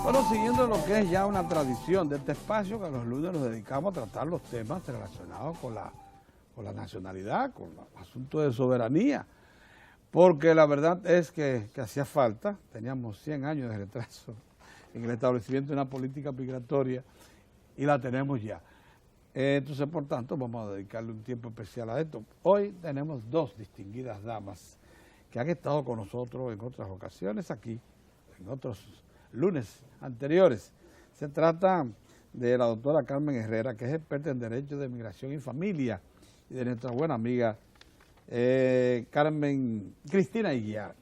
Bueno, siguiendo lo que es ya una tradición de este espacio, que los lunes nos dedicamos a tratar los temas relacionados con la nacionalidad, con los asuntos de soberanía, porque la verdad es que hacía falta, teníamos 100 años de retraso en el establecimiento de una política migratoria y la tenemos ya. Entonces, por tanto, vamos a dedicarle un tiempo especial a esto. Hoy tenemos dos distinguidas damas que han estado con nosotros en otras ocasiones aquí, en otros lunes anteriores. Se trata de la doctora Carmen Herrera, que es experta en Derecho de Migración y Familia, y de nuestra buena amiga Cristina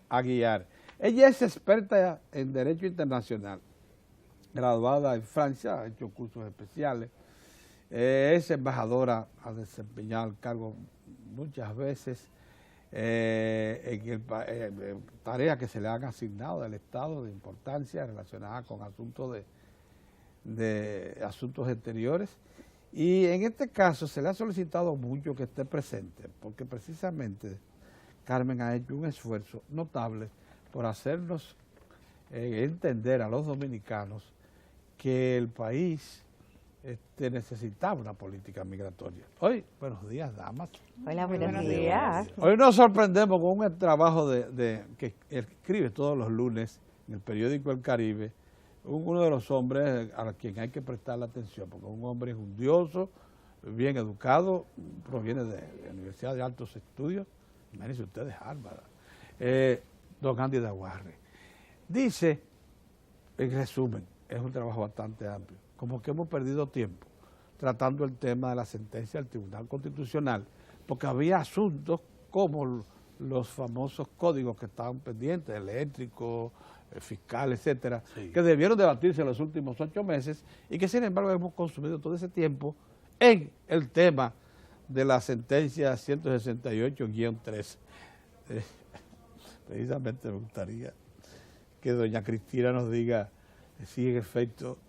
Aguiar. Ella es experta en Derecho Internacional, graduada en Francia, ha hecho cursos especiales, es embajadora, ha desempeñado el cargo muchas veces, tareas que se le han asignado del Estado de importancia relacionadas con asuntos de asuntos exteriores, y en este caso se le ha solicitado mucho que esté presente, porque precisamente Carmen ha hecho un esfuerzo notable por hacernos entender a los dominicanos que el país necesitaba una política migratoria. Hoy, buenos días, damas. Hola, buenos días. Hoy nos sorprendemos con un trabajo que escribe todos los lunes en el periódico El Caribe, uno de los hombres a quien hay que prestarle atención, porque es un hombre judioso, bien educado, proviene de la Universidad de Altos Estudios, imagínense ustedes, Harvard, don Andy Daguarre. Dice, en resumen, es un trabajo bastante amplio, como que hemos perdido tiempo tratando el tema de la sentencia del Tribunal Constitucional, porque había asuntos como los famosos códigos que estaban pendientes, eléctrico, fiscal, etcétera, sí, que debieron debatirse en los últimos 8 meses y que sin embargo hemos consumido todo ese tiempo en el tema de la sentencia 168-3. Precisamente me gustaría que doña Cristina nos diga si en efecto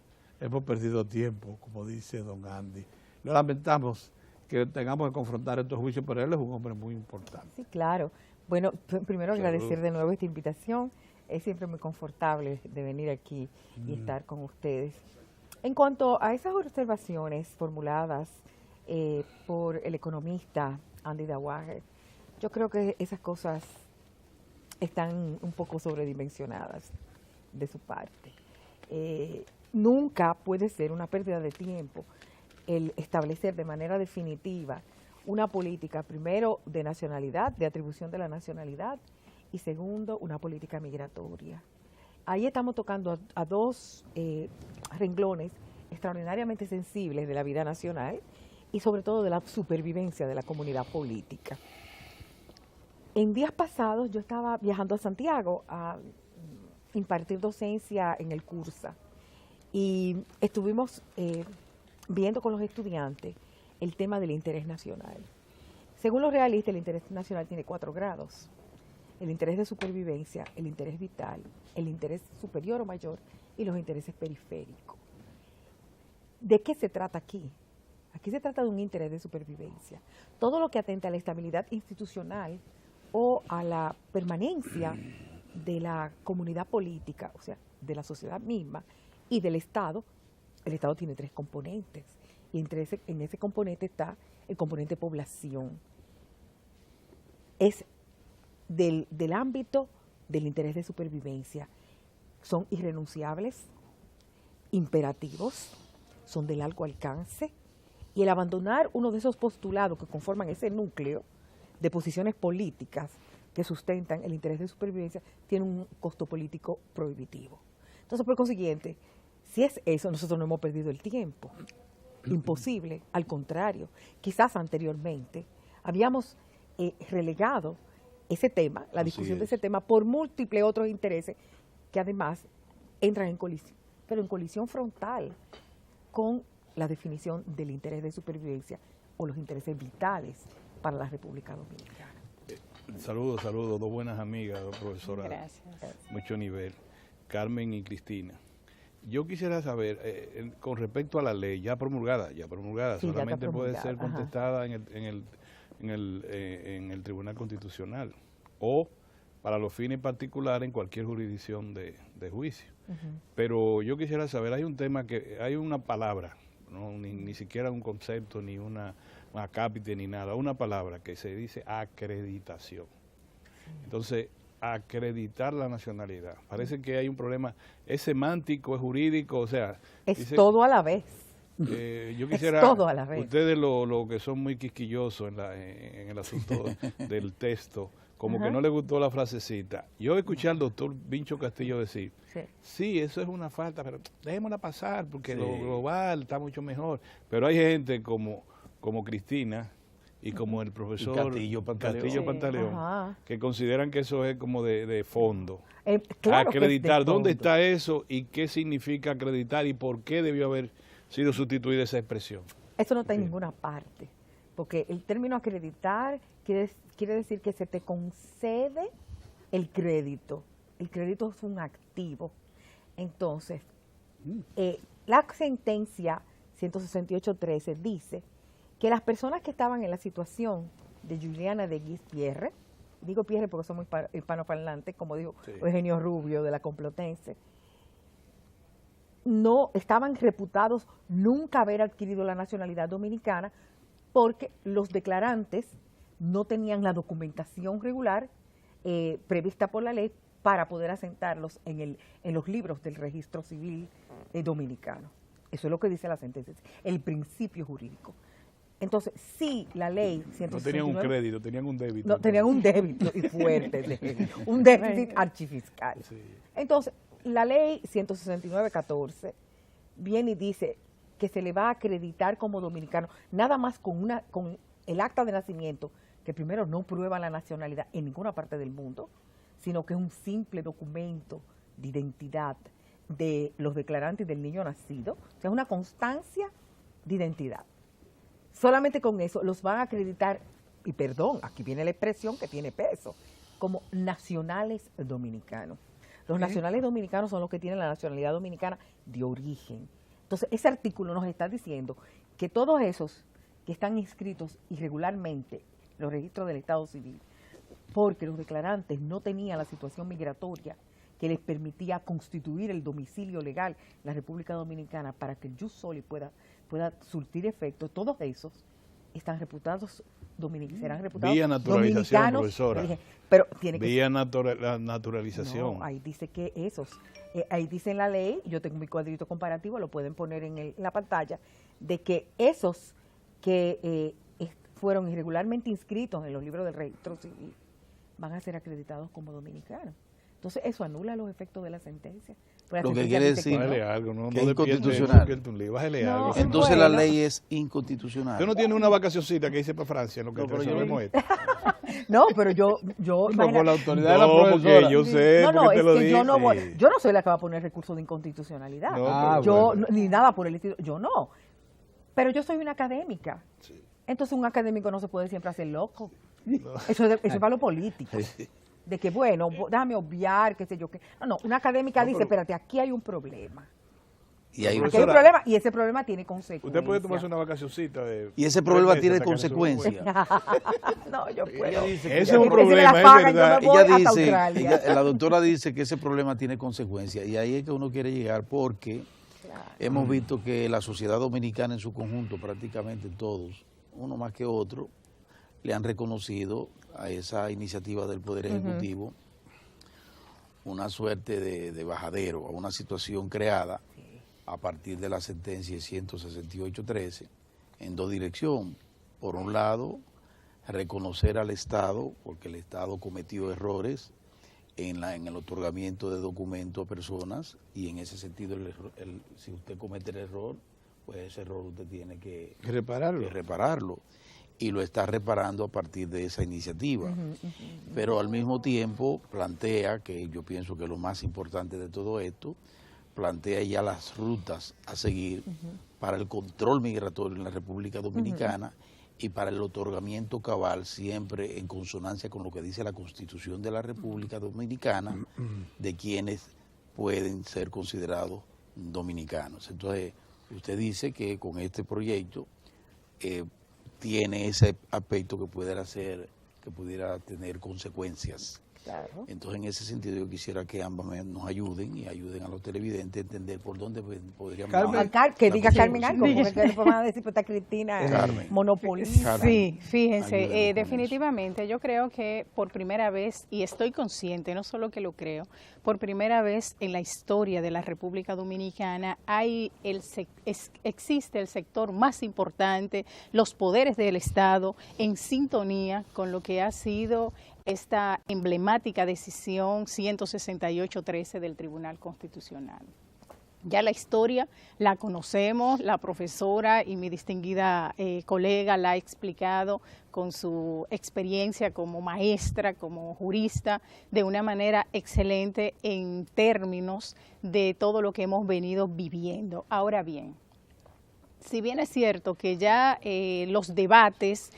hemos perdido tiempo, como dice don Andy. Lo lamentamos que tengamos que confrontar estos juicios, pero él es un hombre muy importante. Sí, claro. Bueno, primero agradecer de nuevo esta invitación. Es siempre muy confortable de venir aquí y estar con ustedes. En cuanto a esas observaciones formuladas por el economista Andy Daguarre, yo creo que esas cosas están un poco sobredimensionadas de su parte. Nunca puede ser una pérdida de tiempo el establecer de manera definitiva una política, primero, de nacionalidad, de atribución de la nacionalidad, y segundo, una política migratoria. Ahí estamos tocando a dos renglones extraordinariamente sensibles de la vida nacional y sobre todo de la supervivencia de la comunidad política. En días pasados yo estaba viajando a Santiago a impartir docencia en el CURSA y estuvimos viendo con los estudiantes el tema del interés nacional. Según los realistas, el interés nacional tiene 4 grados. El interés de supervivencia, el interés vital, el interés superior o mayor y los intereses periféricos. ¿De qué se trata aquí? Aquí se trata de un interés de supervivencia. Todo lo que atenta a la estabilidad institucional o a la permanencia de la comunidad política, o sea, de la sociedad misma y del Estado. El Estado tiene 3 componentes y en ese componente está el componente población. Es del ámbito del interés de supervivencia. Son irrenunciables, imperativos, son de largo alcance, y el abandonar uno de esos postulados que conforman ese núcleo de posiciones políticas que sustentan el interés de supervivencia tiene un costo político prohibitivo. Entonces, por consiguiente, si es eso, nosotros no hemos perdido el tiempo. Imposible, al contrario, quizás anteriormente habíamos relegado ese tema, la discusión de ese tema, por múltiples otros intereses que además entran en colisión, pero en colisión frontal con la definición del interés de supervivencia o los intereses vitales para la República Dominicana. Saludos, dos buenas amigas, dos profesoras. Gracias. Mucho nivel, Carmen y Cristina. Yo quisiera saber, con respecto a la ley ya promulgada, sí, solamente ya puede ser contestada en el Tribunal Constitucional, o para los fines particulares en cualquier jurisdicción de juicio. Pero yo quisiera saber, hay un tema que, hay una palabra, ¿no? Ni siquiera un concepto, ni una cápite, ni nada, una palabra que se dice acreditación. Entonces, acreditar la nacionalidad. Parece que hay un problema, es semántico, es jurídico, o sea... Es dice, todo a la vez. Yo quisiera, es todo a la vez. Ustedes lo que son muy quisquillosos en el asunto del texto, como que no les gustó la frasecita. Yo escuché al doctor Vincho Castillo decir, sí, eso es una falta, pero dejémosla pasar porque lo global está mucho mejor. Pero hay gente como Cristina y como el profesor Castillo Pantaleón, que consideran que eso es como de fondo. Claro, acreditar, que es de ¿dónde fondo. está eso y qué significa acreditar y por qué debió haber sido sustituida esa expresión? Eso no está en ninguna parte, porque el término acreditar quiere decir que se te concede el crédito. El crédito es un activo. Entonces, la sentencia 168.13 dice que las personas que estaban en la situación de Juliana de Guispierre, digo Pierre porque son muy hispanoparlantes, como dijo Eugenio Rubio de la Complutense, no estaban reputados nunca haber adquirido la nacionalidad dominicana porque los declarantes no tenían la documentación regular prevista por la ley para poder asentarlos en los libros del registro civil dominicano. Eso es lo que dice la sentencia, el principio jurídico. Entonces, sí, la ley 169... No tenían un crédito, tenían un débito. No, tenían un débito y fuerte, un déficit archifiscal. Sí. Entonces, la ley 169.14 viene y dice que se le va a acreditar como dominicano, nada más con el acta de nacimiento, que primero no prueba la nacionalidad en ninguna parte del mundo, sino que es un simple documento de identidad de los declarantes del niño nacido, o sea, es una constancia de identidad. Solamente con eso los van a acreditar, y perdón, aquí viene la expresión que tiene peso, como nacionales dominicanos. Los nacionales dominicanos son los que tienen la nacionalidad dominicana de origen. Entonces, ese artículo nos está diciendo que todos esos que están inscritos irregularmente en los registros del Estado Civil, porque los declarantes no tenían la situación migratoria que les permitía constituir el domicilio legal en la República Dominicana para que el jus soli pueda surtir efecto, todos esos están reputados serán reputados vía naturalización, dominicanos, profesora. Pero tiene que vía naturalización. No, ahí dice que ahí dice en la ley, yo tengo mi cuadrito comparativo, lo pueden poner en la pantalla, de que esos que fueron irregularmente inscritos en los libros del registro civil van a ser acreditados como dominicanos. Entonces, eso anula los efectos de la sentencia. Lo que quiere decir bájale algo, no, que no es inconstitucional. Bájale No, algo. Entonces bueno. la ley es inconstitucional. Usted no tiene una vacacioncita que hice para Francia, lo que resolvemos esto. No, pero yo No, por la autoridad de la No, profesora. porque yo sé, no, porque te es lo que dice. yo no soy la que va a poner recurso de inconstitucionalidad. No, yo bueno. ni nada por el estilo, yo no. Pero yo soy una académica. Sí. Entonces un académico no se puede siempre hacer loco. Eso es para lo político. De que, bueno, déjame obviar, qué sé yo qué. No, una académica dice, espérate, aquí hay un problema. Y hay Aquí hay un problema y ese problema tiene consecuencias. Usted puede tomarse una vacacioncita de... Y ese problema 3 meses tiene hasta que resuelva consecuencias. No, yo puedo. Ese es un Porque si me problema, las es pagan, yo verdad. me voy Ella hasta dice, Australia. la doctora dice que ese problema tiene consecuencias y ahí es que uno quiere llegar porque hemos visto que la sociedad dominicana en su conjunto, prácticamente todos, uno más que otro, le han reconocido a esa iniciativa del Poder Ejecutivo una suerte de bajadero, a una situación creada a partir de la sentencia 168.13 en dos direcciones. Por un lado, reconocer al Estado, porque el Estado cometió errores en el otorgamiento de documentos a personas y en ese sentido, si usted comete el error, pues ese error usted tiene que repararlo. Y lo está reparando a partir de esa iniciativa. Pero al mismo tiempo plantea, que yo pienso que lo más importante de todo esto, plantea ya las rutas a seguir para el control migratorio en la República Dominicana y para el otorgamiento cabal, siempre en consonancia con lo que dice la Constitución de la República Dominicana, de quienes pueden ser considerados dominicanos. Entonces, usted dice que con este proyecto tiene ese aspecto que pudiera tener consecuencias. Claro. Entonces, en ese sentido, yo quisiera que ambas nos ayuden y ayuden a los televidentes a entender por dónde podríamos... Carmen. Que diga Carmen algo, porque después van a decir, pues está Cristina monopolista. Sí, fíjense, Ayúdenos con definitivamente yo creo que por primera vez, y estoy consciente, no solo que lo creo, por primera vez en la historia de la República Dominicana existe el sector más importante, los poderes del Estado en sintonía con lo que ha sido esta emblemática decisión 168-13 del Tribunal Constitucional. Ya la historia la conocemos, la profesora y mi distinguida colega la ha explicado con su experiencia como maestra, como jurista, de una manera excelente en términos de todo lo que hemos venido viviendo. Ahora bien, si bien es cierto que ya los debates,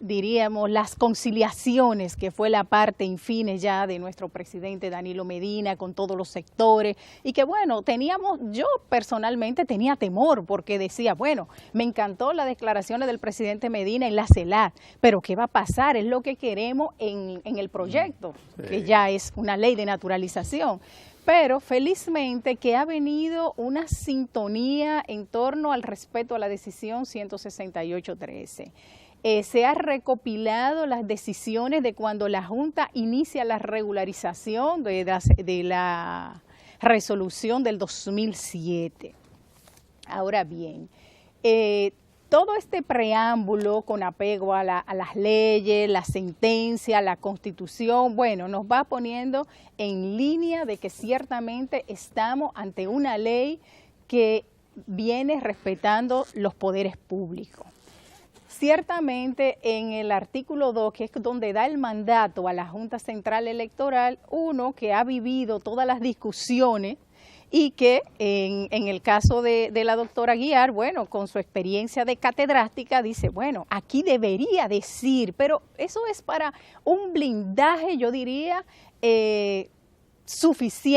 las conciliaciones, que fue la parte infines ya de nuestro presidente Danilo Medina con todos los sectores, y que bueno, yo personalmente tenía temor porque decía, bueno, me encantó las declaraciones del presidente Medina en la CELAC, pero ¿qué va a pasar? Es lo que queremos en el proyecto, que ya es una ley de naturalización. Pero felizmente que ha venido una sintonía en torno al respeto a la decisión 168-13. Se ha recopilado las decisiones de cuando la Junta inicia la regularización de la resolución del 2007. Ahora bien, todo este preámbulo con apego a las leyes, la sentencia, la Constitución, bueno, nos va poniendo en línea de que ciertamente estamos ante una ley que viene respetando los poderes públicos. Ciertamente en el artículo 2, que es donde da el mandato a la Junta Central Electoral, uno que ha vivido todas las discusiones y que en el caso de la doctora Aguiar, bueno, con su experiencia de catedrática, dice, bueno, aquí debería decir, pero eso es para un blindaje, yo diría,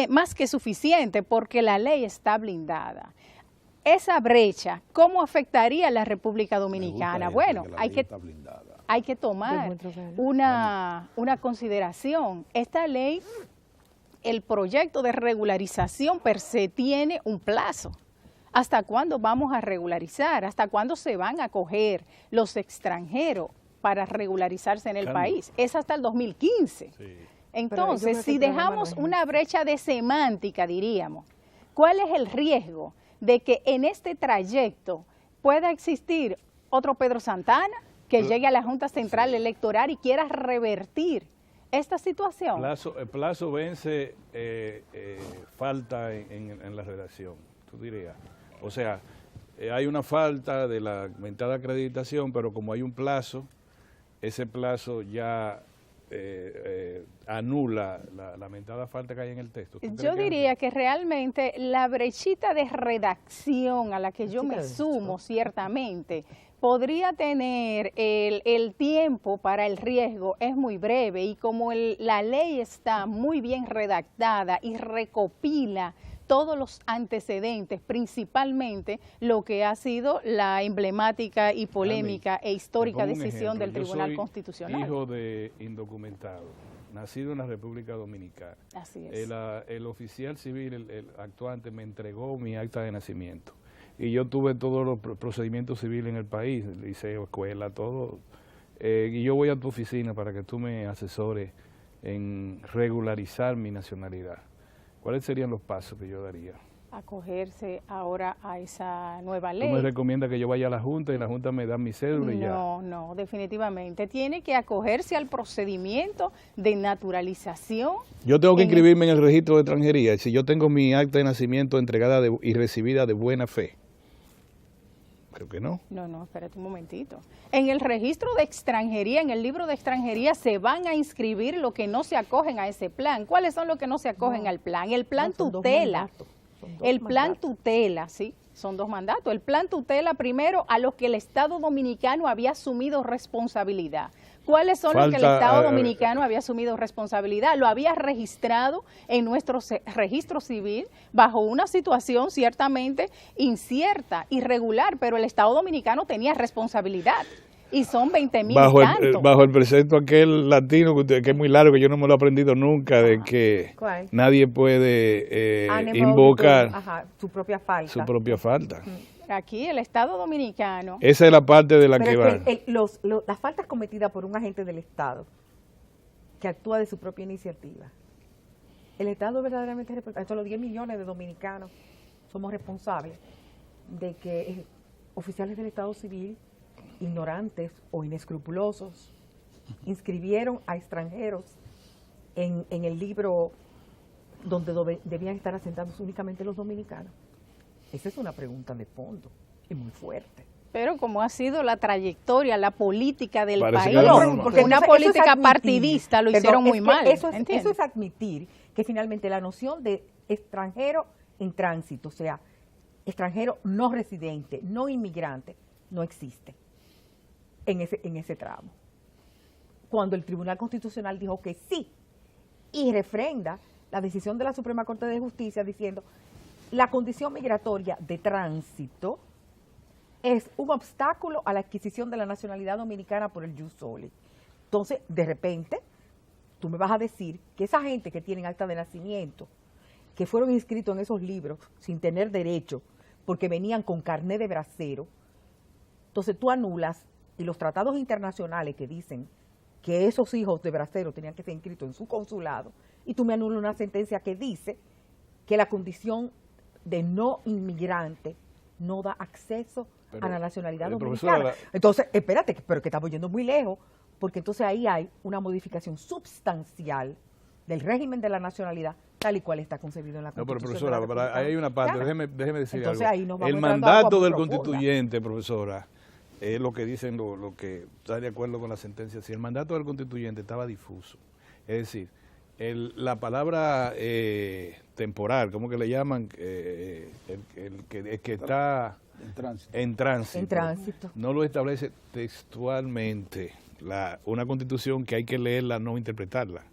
más que suficiente, porque la ley está blindada. Esa brecha, ¿cómo afectaría a la República Dominicana? Bueno, hay que tomar una consideración. Esta ley, el proyecto de regularización per se tiene un plazo. ¿Hasta cuándo vamos a regularizar? ¿Hasta cuándo se van a acoger los extranjeros para regularizarse en el país? Es hasta el 2015. Sí. Entonces, si dejamos una brecha de semántica, diríamos, ¿cuál es el riesgo de que en este trayecto pueda existir otro Pedro Santana que llegue a la Junta Central Electoral y quiera revertir esta situación? El plazo vence, falta en la redacción, tú dirías. O sea, hay una falta de la mentada acreditación, pero como hay un plazo, ese plazo ya anula la mentada falta que hay en el texto. Yo diría que realmente la brechita de redacción a la que yo me sumo ciertamente podría tener el tiempo para el riesgo es muy breve, y como la ley está muy bien redactada y recopila todos los antecedentes, principalmente lo que ha sido la emblemática y polémica e histórica decisión del Tribunal Constitucional. Hijo de indocumentado, nacido en la República Dominicana. Así es. El oficial civil, el actuante, me entregó mi acta de nacimiento. Y yo tuve todos los procedimientos civiles en el país, liceo, escuela, todo. Y yo voy a tu oficina para que tú me asesores en regularizar mi nacionalidad. ¿Cuáles serían los pasos que yo daría? Acogerse ahora a esa nueva ley. ¿Tú me recomiendas que yo vaya a la Junta y la Junta me da mi cédula y ya? No, definitivamente. Tiene que acogerse al procedimiento de naturalización. Yo tengo que inscribirme en el registro de extranjería. Si yo tengo mi acta de nacimiento entregada y recibida de buena fe. Creo que no. No, espérate un momentito. En el registro de extranjería, en el libro de extranjería, se van a inscribir los que no se acogen a ese plan. ¿Cuáles son los que no se acogen al plan? El plan tutela. El plan tutela, sí, son 2 mandatos. El plan tutela primero a los que el Estado Dominicano había asumido responsabilidad. ¿Cuáles son los que el Estado Dominicano había asumido responsabilidad? Lo había registrado en nuestro registro civil bajo una situación ciertamente incierta, irregular, pero el Estado Dominicano tenía responsabilidad. Y son 20.000 bajo el precepto aquel latino que es muy largo, que yo no me lo he aprendido nunca, de que ¿Cuál? nadie puede Animal invocar Ajá, su propia falta. su propia falta. Aquí el Estado Dominicano. Esa es la parte de la Pero que es va. que las faltas cometidas por un agente del Estado que actúa de su propia iniciativa, el Estado verdaderamente es responsable. Los 10 millones de dominicanos somos responsables de que oficiales del Estado civil, ignorantes o inescrupulosos, inscribieron a extranjeros en el libro donde debían estar asentados únicamente los dominicanos. Esa es una pregunta de fondo y muy fuerte. Pero como ha sido la trayectoria, la política del Parece país, que no, porque una entonces política eso es admitir, partidista lo hicieron muy mal. Eso ¿entiendes? es admitir que finalmente la noción de extranjero en tránsito, o sea, extranjero no residente, no inmigrante, no existe en ese tramo. Cuando el Tribunal Constitucional dijo que sí y refrenda la decisión de la Suprema Corte de Justicia diciendo la condición migratoria de tránsito es un obstáculo a la adquisición de la nacionalidad dominicana por el jus soli. Entonces, de repente, tú me vas a decir que esa gente que tienen acta de nacimiento, que fueron inscritos en esos libros sin tener derecho, porque venían con carné de bracero, entonces tú anulas, y los tratados internacionales que dicen que esos hijos de bracero tenían que ser inscritos en su consulado, y tú me anulas una sentencia que dice que la condición de no inmigrante no da acceso a la nacionalidad dominicana. Entonces, espérate, pero que estamos yendo muy lejos, porque entonces ahí hay una modificación substancial del régimen de la nacionalidad tal y cual está concebido en la Constitución. No, pero profesora, ahí hay una parte, déjeme decir entonces, algo. ahí nos vamos El entrando a agua mandato muy del profunda. constituyente, profesora, es lo que dicen, lo que está de acuerdo con la sentencia. Si el mandato del constituyente estaba difuso, es decir, la palabra temporal, ¿cómo que le llaman? El que está en tránsito, no lo establece textualmente una constitución que hay que leerla, no interpretarla.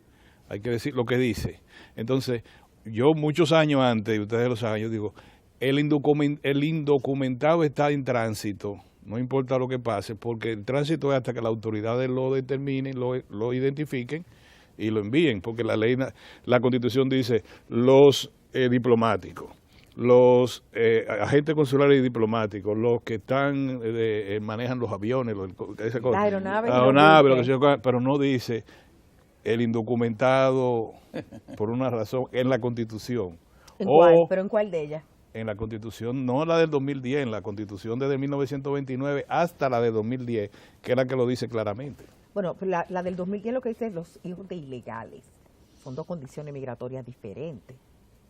Hay que decir lo que dice. Entonces, yo muchos años antes, y ustedes lo saben, yo digo, el indocumentado está en tránsito, no importa lo que pase, porque el tránsito es hasta que las autoridades lo determinen, lo identifiquen y lo envíen, porque la Constitución dice los diplomáticos, los agentes consulares y diplomáticos, los que están manejan los aviones, las aeronaves, lo que sea, pero no dice el indocumentado por una razón en la Constitución. ¿En cuál? ¿Pero en cuál de ellas? En la Constitución, no la del 2010, en la Constitución desde 1929 hasta la de 2010, que es la que lo dice claramente. Bueno, la del 2010 lo que dice es los hijos de ilegales. Son dos condiciones migratorias diferentes.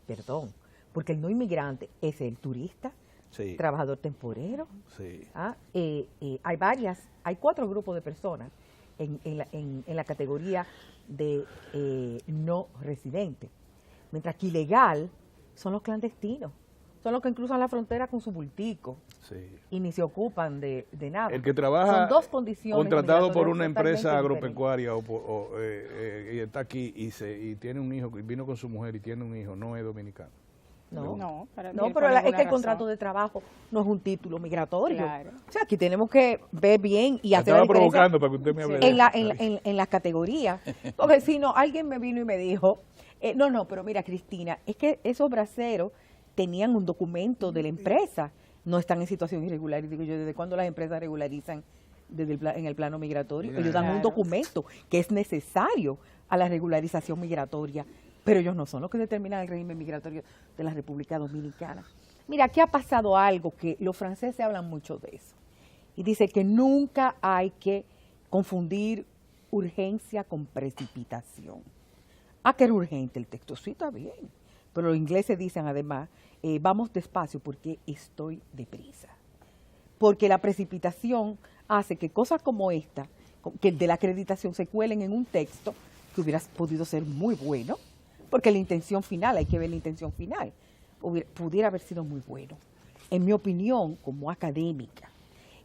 Perdón. Porque el no inmigrante es el turista, Sí. trabajador temporero. Sí. Hay 4 grupos de personas en la categoría de no residente. Mientras que ilegal son los clandestinos. Son los que cruzan la frontera con su bultico Sí. y ni se ocupan de nada. El que trabaja son dos condiciones contratado por una migratorias empresa totalmente agropecuaria y está aquí y tiene un hijo, y vino con su mujer y tiene un hijo, no es dominicano. No, para no, mí, pero por es que ninguna el contrato razón. de trabajo no es un título migratorio. Claro. O sea, aquí tenemos que ver bien y La hacer la estaba diferencia provocando para que usted me hable de eso. en las categorías. Porque si no, alguien me vino y me dijo, no, pero mira, Cristina, es que esos braceros tenían un documento de la empresa, no están en situación irregular. Y digo yo, ¿desde cuándo las empresas regularizan en el plano migratorio? Ellos dan un Claro. documento que es necesario a la regularización migratoria, pero ellos no son los que determinan el régimen migratorio de la República Dominicana. Mira, aquí ha pasado algo que los franceses hablan mucho de eso. Y dice que nunca hay que confundir urgencia con precipitación. Que era urgente el texto, sí está bien, pero los ingleses dicen además, vamos despacio porque estoy deprisa. Porque la precipitación hace que cosas como esta, que de la acreditación se cuelen en un texto que hubiera podido ser muy bueno, porque la intención final, hay que ver la intención final, pudiera haber sido muy bueno. En mi opinión, como académica,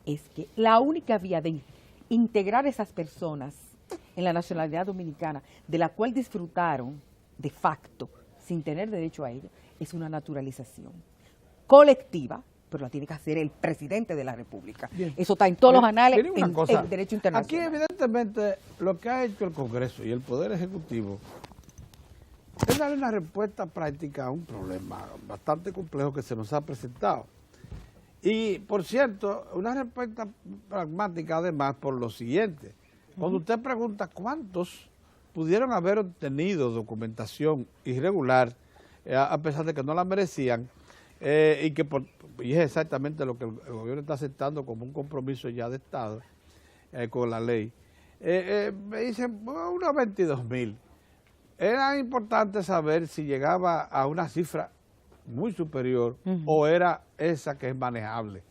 es que la única vía de integrar a esas personas en la nacionalidad dominicana, de la cual disfrutaron de facto, sin tener derecho a ello, es una naturalización colectiva, pero la tiene que hacer el presidente de la República. Bien. Eso está en todos los anales Miren una cosa, en derecho aquí internacional. evidentemente lo que ha hecho el Congreso y el Poder Ejecutivo es darle una respuesta práctica a un problema bastante complejo que se nos ha presentado. Y, por cierto, una respuesta pragmática además por lo siguiente. Cuando usted pregunta cuántos pudieron haber obtenido documentación irregular, a pesar de que no la merecían, y es exactamente lo que el gobierno está aceptando como un compromiso ya de Estado con la ley, me dicen unos 22,000. Era importante saber si llegaba a una cifra muy superior o era esa que es manejable.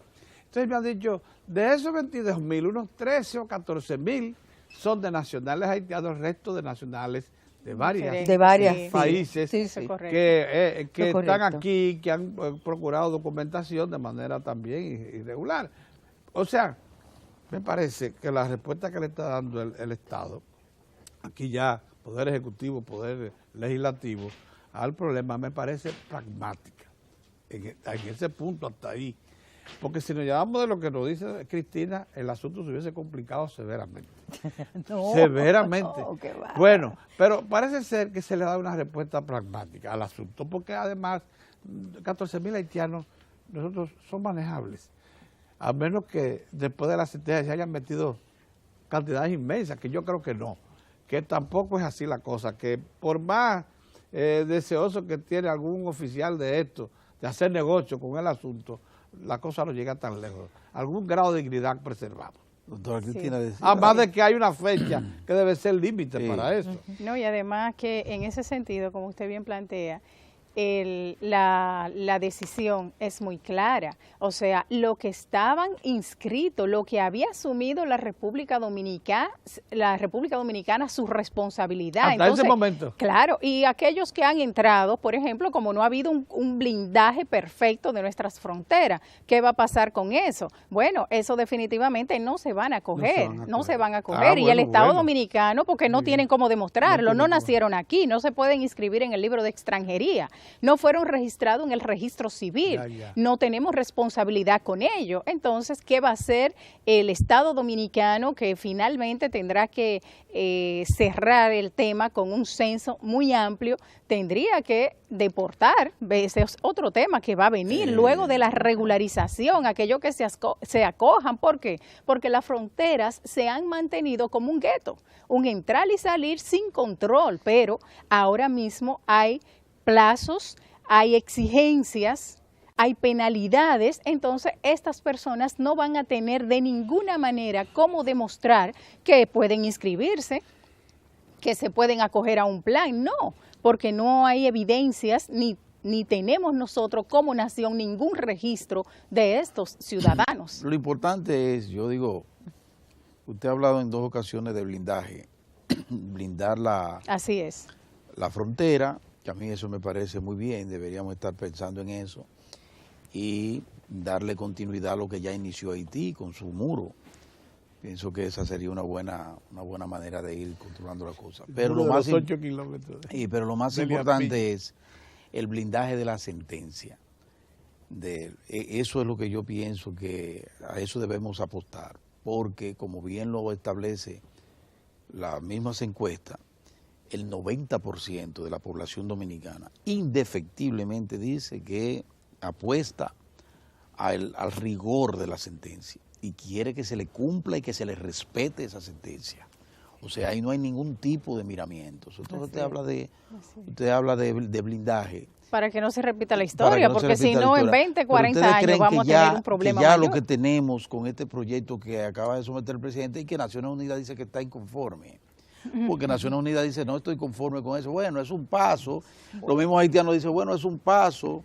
Entonces me han dicho, de esos 22,000, unos 13 o 14,000 son de nacionales haitianos, el resto de nacionales de varios países que están aquí, que han procurado documentación de manera también irregular. O sea, me parece que la respuesta que le está dando el Estado, aquí ya Poder Ejecutivo, Poder Legislativo, al problema me parece pragmática. En ese punto hasta ahí. Porque si nos llevamos de lo que nos dice Cristina, el asunto se hubiese complicado severamente. No, severamente. no, qué va. Bueno, pero parece ser que se le da una respuesta pragmática al asunto, porque además 14,000 haitianos nosotros son manejables, a menos que después de la sentencia se hayan metido cantidades inmensas, que yo creo que no, que tampoco es así la cosa, que por más deseoso que tiene algún oficial de esto, de hacer negocio con el asunto, la cosa no llega tan lejos. Algún grado de dignidad preservado. Doctora Cristina, Además de que hay una fecha que debe ser límite para eso. No, y además que en ese sentido, como usted bien plantea, la decisión es muy clara. O sea, lo que estaban inscritos, lo que había asumido la República Dominicana su responsabilidad. Hasta entonces, ese momento. Claro, y aquellos que han entrado, por ejemplo, como no ha habido un blindaje perfecto de nuestras fronteras, ¿qué va a pasar con eso? Bueno, eso definitivamente no se van a coger, no se van a coger. Y el Estado dominicano, porque no tienen cómo demostrarlo, no nacieron aquí, no se pueden inscribir en el libro de extranjería, no fueron registrados en el registro civil, no tenemos responsabilidad con ello. Entonces, ¿qué va a hacer el Estado dominicano, que finalmente tendrá que cerrar el tema con un censo muy amplio? Tendría que deportar, ese es otro tema que va a venir luego de la regularización, aquellos que se acojan. ¿Por qué? Porque las fronteras se han mantenido como un gueto, un entrar y salir sin control, pero ahora mismo hay plazos, hay exigencias, hay penalidades, entonces estas personas no van a tener de ninguna manera cómo demostrar que pueden inscribirse, que se pueden acoger a un plan, no, porque no hay evidencias ni tenemos nosotros como nación ningún registro de estos ciudadanos. Lo importante es, yo digo, usted ha hablado en 2 ocasiones de blindaje, blindar Así es. la frontera, que a mí eso me parece muy bien, deberíamos estar pensando en eso, y darle continuidad a lo que ya inició Haití con su muro. Pienso que esa sería una buena manera de ir controlando la cosa. Pero lo más, 8 kilómetros. Pero lo más importante es el blindaje de la sentencia. Eso es lo que yo pienso que a eso debemos apostar, porque como bien lo establece las mismas encuestas, el 90% de la población dominicana indefectiblemente dice que apuesta al rigor de la sentencia y quiere que se le cumpla y que se le respete esa sentencia. O sea, ahí no hay ningún tipo de miramientos. Entonces usted habla de blindaje. Para que no se repita la historia, porque si no en 20, 40 años vamos a tener un problema ya mayor. Lo que tenemos con este proyecto que acaba de someter el presidente y que Naciones Unidas dice que está inconforme. Porque Naciones Unidas dice, no estoy conforme con eso. Bueno, es un paso. Los mismos haitianos dicen, bueno, es un paso,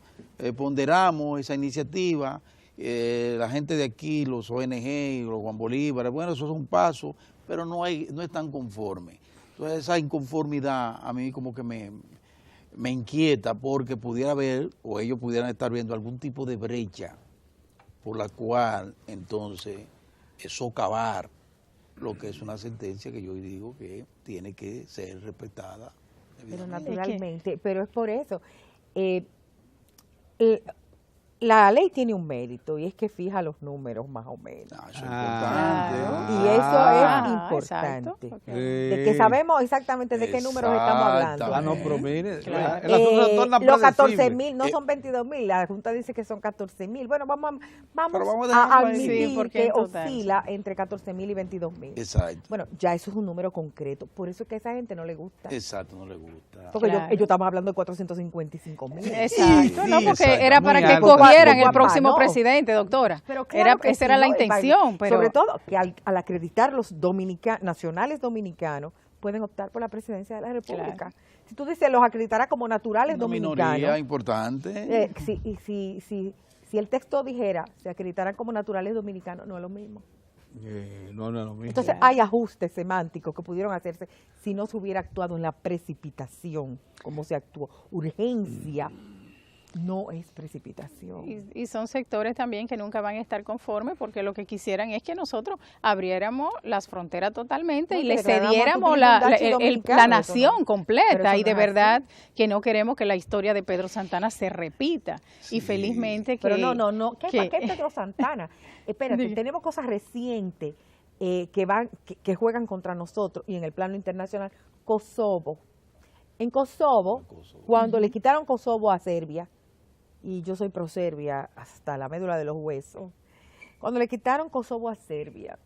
ponderamos esa iniciativa. La gente de aquí, los ONG y los Juan Bolívar, bueno, eso es un paso, pero no están conformes. Entonces esa inconformidad a mí como que me inquieta, porque pudiera haber, o ellos pudieran estar viendo algún tipo de brecha por la cual entonces socavar lo que es una sentencia que yo digo que tiene que ser respetada. Pero naturalmente, pero es por eso. la ley tiene un mérito y es que fija los números más o menos. Eso es Y importante. eso es exacto, importante. porque- De que sabemos exactamente de qué números estamos hablando. Ah, no, pero mire, Claro. el asunto se torna Los 14.000 predecible. no son 22.000, la Junta dice que son 14.000. Bueno, vamos Pero vamos a a dejarlo ahí. admitir Sí, porque que en total, oscila entre 14.000 y 22.000. Exacto. Bueno, ya eso es un número concreto, por eso es que a esa gente no le gusta. Exacto, no le gusta. Porque Claro. ellos estamos hablando de 455.000. Exacto, no, sí, porque exacto. era Muy para que alto. escogieran el Papá, próximo no. presidente, doctora. Pero claro que Esa sí, era la ¿no? intención, pero Sobre todo que al acreditar los nacionales dominicanos pueden optar por la presidencia de la República. Claro. Si tú dices los acreditará como naturales Una minoría dominicanos, importante. si el texto dijera se acreditarán como naturales dominicanos, no es lo mismo. No es lo mismo. Entonces hay ajustes semánticos que pudieron hacerse si no se hubiera actuado en la precipitación, como se actuó. Urgencia no es precipitación. y son sectores también que nunca van a estar conformes porque lo que quisieran es que nosotros abriéramos las fronteras totalmente No, y que le declaráramos cediéramos Tucumán-Dachi la dominicano, eso nación no. Pero completa eso y de no es verdad que no queremos que la historia de Pedro Santana se repita y felizmente que... Pero no. ¿Qué que- Pedro Santana? Espérate, Diga. tenemos cosas recientes que juegan contra nosotros y en el plano internacional. Kosovo. En Kosovo, cuando le quitaron Kosovo a Serbia, y yo soy pro Serbia hasta la médula de los huesos, cuando le quitaron Kosovo a Serbia,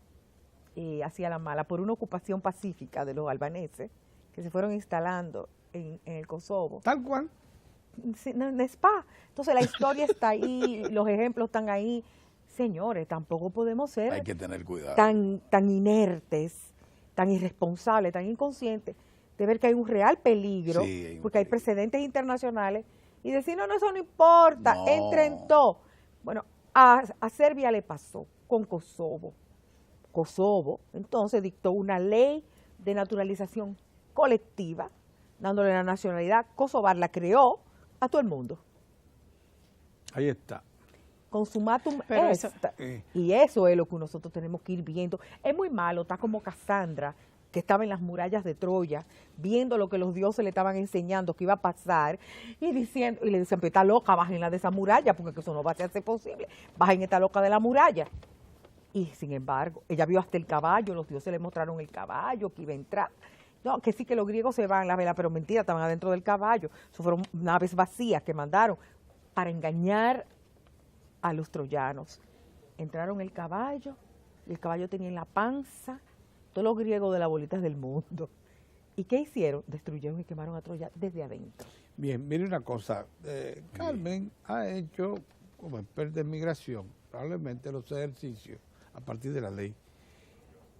hacia la mala, por una ocupación pacífica de los albaneses, que se fueron instalando en el Kosovo, Tal cual. sí, no es pa. Entonces la historia está ahí, los ejemplos están ahí. Señores, tampoco podemos ser Hay que tener cuidado. tan inertes, tan irresponsables, tan inconscientes de ver que hay un real peligro, Sí, hay un porque hay peligro. precedentes internacionales, y decir, no, eso no importa, No. entre en todo. Bueno, a Serbia le pasó con Kosovo. Kosovo, entonces, dictó una ley de naturalización colectiva, dándole la nacionalidad kosovar, la creó a todo el mundo. Ahí está. Consumatum Pero est. Y eso es lo que nosotros tenemos que ir viendo. Es muy malo, está como Casandra, que estaba en las murallas de Troya, viendo lo que los dioses le estaban enseñando que iba a pasar, y diciendo, y le dicen, pero está loca, bájenla de esa muralla, porque eso no va a ser posible, bajen esta loca de la muralla. Y sin embargo, ella vio hasta el caballo, los dioses le mostraron el caballo que iba a entrar. No, que sí que los griegos se van, la vela, pero mentira, estaban adentro del caballo. Eso fueron naves vacías que mandaron para engañar a los troyanos. Entraron el caballo, y el caballo tenía en la panza todos los griegos de las bolitas del mundo. ¿Y qué hicieron? Destruyeron y quemaron a Troya desde adentro. Bien, mire una cosa. Carmen ha hecho, como experta en migración, probablemente los ejercicios a partir de la ley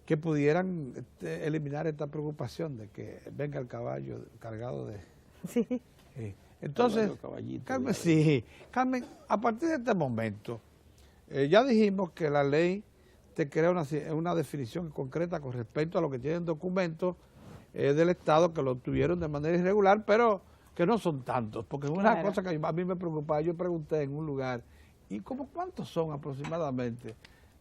que pudieran eliminar esta preocupación de que venga el caballo cargado de... Sí. Entonces, Carmen, sí, Carmen, a partir de este momento, ya dijimos que la ley te crea una definición concreta con respecto a lo que tienen documentos del Estado que lo obtuvieron de manera irregular, pero que no son tantos, porque es una Claro. cosa que a mí me preocupaba. Yo pregunté en un lugar, ¿y cómo cuántos son aproximadamente?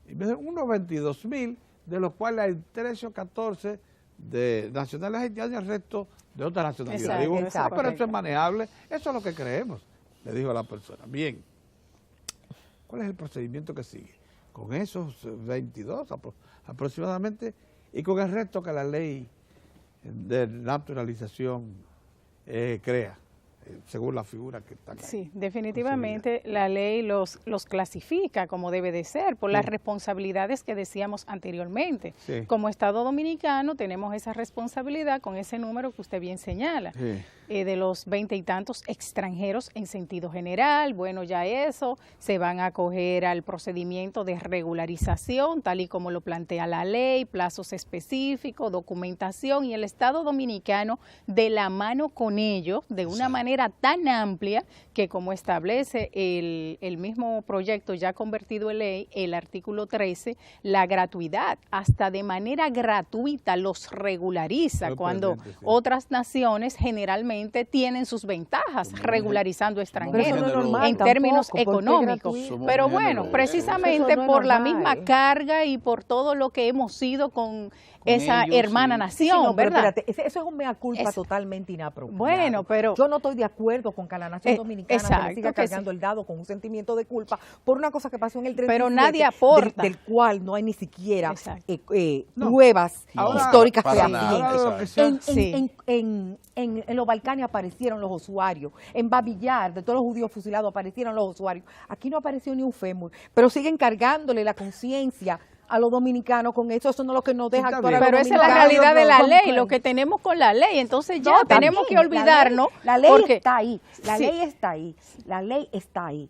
Y me dijeron unos 22.000, de los cuales hay 13 o 14 de nacionales haitianos y el resto de otras nacionalidades. Exacto, Digo, exacto. pero eso es manejable, eso es lo que creemos, le dijo a la persona. Bien, ¿cuál es el procedimiento que sigue? Con esos 22 aproximadamente y con el resto que la ley de naturalización crea, según la figura que está acá. Sí, definitivamente la ley los clasifica como debe de ser por las responsabilidades que decíamos anteriormente. Sí. Como Estado Dominicano tenemos esa responsabilidad con ese número que usted bien señala. Sí. De los 20 y tantos extranjeros en sentido general, bueno, ya eso, se van a acoger al procedimiento de regularización, tal y como lo plantea la ley, plazos específicos, documentación, y el Estado Dominicano de la mano con ellos, de una manera tan amplia que como establece el mismo proyecto ya convertido en ley, el artículo 13, la gratuidad, hasta de manera gratuita los regulariza, Muy cuando presente, sí. otras naciones generalmente tienen sus ventajas regularizando extranjeros Pero eso no es normal en términos tampoco, ¿por qué económicos. gratuito? Somos Pero muy bueno, generosos. precisamente Eso no es por la normal. misma carga y por todo lo que hemos sido con esa ellos, hermana sí. nación, Sí, no, pero ¿verdad? espérate, eso es un mea culpa Es- totalmente inapropiado. Bueno, pero- yo no estoy de acuerdo con que a la nación dominicana se le siga exacto, que cargando el dado con un sentimiento de culpa por una cosa que pasó en el 37, Pero nadie aporta. del cual no hay ni siquiera Exacto. pruebas Ahora- históricas para nada, fehacientes. Ahora lo que sea- Sí. En los Balcanes aparecieron los usuarios, en Babillar, de todos los judíos fusilados, aparecieron los usuarios. Aquí no apareció ni un fémur, pero siguen cargándole la conciencia a los dominicanos con eso. Eso no es lo que nos deja Está actuar bien. a los Pero esa es la dominicanos. realidad de la ¿Cómo ley, que? lo que tenemos con la ley. Entonces ya No, tenemos también, que olvidarnos. La ley porque, está ahí, la Sí. ley está ahí, la ley está ahí.